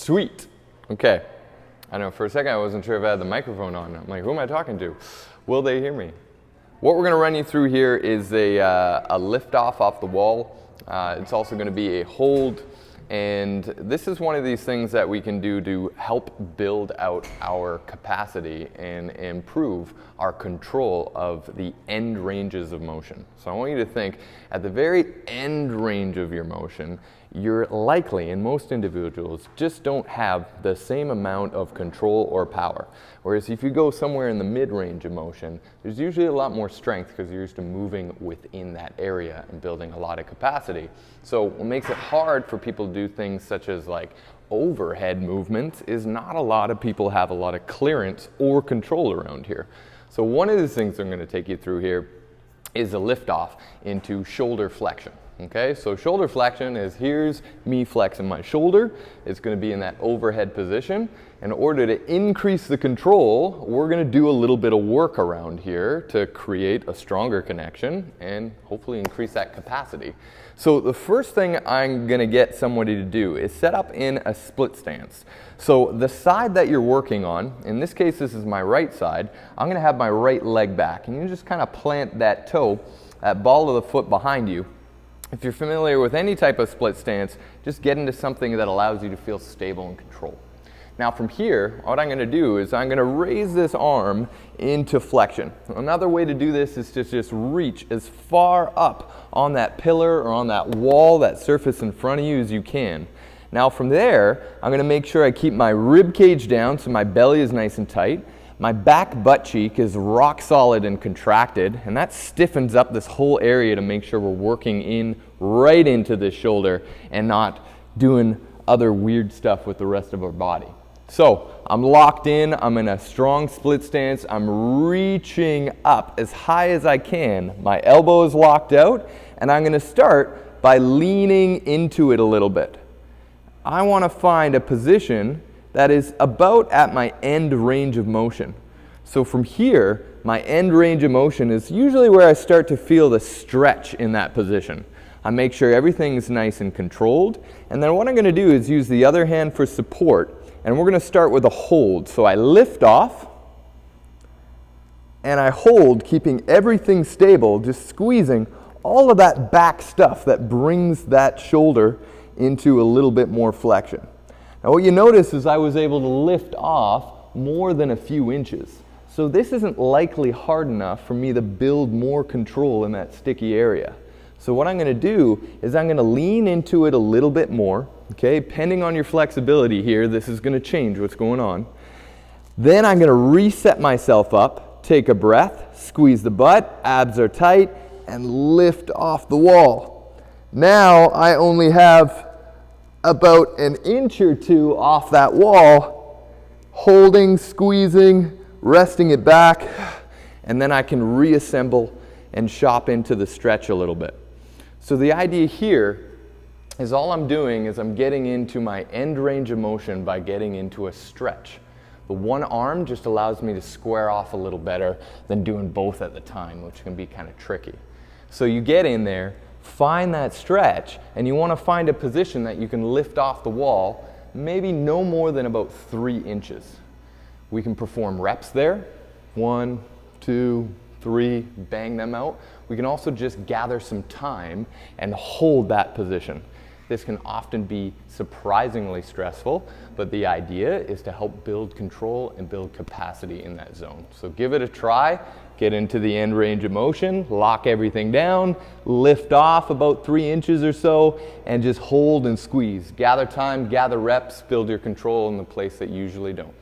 Sweet. Okay. I know for a second I wasn't sure if I had the microphone on. I'm like, who am I talking to? Will they hear me? What we're going to run you through here is a lift off the wall. It's also going to be a hold. And this is one of these things that we can do to help build out our capacity and improve our control of the end ranges of motion. So I want you to think at the very end range of your motion, you're likely, and most individuals just don't have the same amount of control or power. Whereas if you go somewhere in the mid-range of motion, there's usually a lot more strength because you're used to moving within that area and building a lot of capacity. So what makes it hard for people to do things such as like overhead movements is not a lot of people have a lot of clearance or control around here. So one of the things I'm going to take you through here is a lift off into shoulder flexion. Okay, so shoulder flexion is here's me flexing my shoulder. It's going to be in that overhead position. In order to increase the control, we're going to do a little bit of work around here to create a stronger connection and hopefully increase that capacity. So the first thing I'm going to get somebody to do is set up in a split stance. So the side that you're working on, in this case this is my right side, I'm going to have my right leg back. And you just kind of plant that toe, that ball of the foot behind you. If you're familiar with any type of split stance, just get into something that allows you to feel stable and control. Now from here, what I'm going to do is I'm going to raise this arm into flexion. Another way to do this is to just reach as far up on that pillar or on that wall, that surface in front of you as you can. Now from there, I'm going to make sure I keep my rib cage down so my belly is nice and tight. My back butt cheek is rock solid and contracted, and that stiffens up this whole area to make sure we're working in right into this shoulder and not doing other weird stuff with the rest of our body. So I'm locked in, I'm in a strong split stance, I'm reaching up as high as I can. My elbow is locked out, and I'm going to start by leaning into it a little bit. I want to find a position that is about at my end range of motion. So from here, my end range of motion is usually where I start to feel the stretch in that position. I make sure everything's nice and controlled, and then what I'm going to do is use the other hand for support, and we're going to start with a hold. So I lift off, and I hold, keeping everything stable, just squeezing all of that back stuff that brings that shoulder into a little bit more flexion. Now what you notice is I was able to lift off more than a few inches. So this isn't likely hard enough for me to build more control in that sticky area. So what I'm going to do is I'm going to lean into it a little bit more. Okay, depending on your flexibility here, this is going to change what's going on. Then I'm going to reset myself up, take a breath, squeeze the butt, abs are tight, and lift off the wall. Now I only have about an inch or two off that wall, holding, squeezing, resting it back, and then I can reassemble and chop into the stretch a little bit. So the idea here is all I'm doing is I'm getting into my end range of motion by getting into a stretch. The one arm just allows me to square off a little better than doing both at the time, which can be kind of tricky. So you get in there, find that stretch, and you want to find a position that you can lift off the wall, maybe no more than about 3 inches. We can perform reps there, 1, 2, 3, bang them out. We can also just gather some time and hold that position. This can often be surprisingly stressful, but the idea is to help build control and build capacity in that zone. So give it a try. Get into the end range of motion, lock everything down, lift off about 3 inches or so, and just hold and squeeze. Gather time, gather reps, build your control in the place that you usually don't.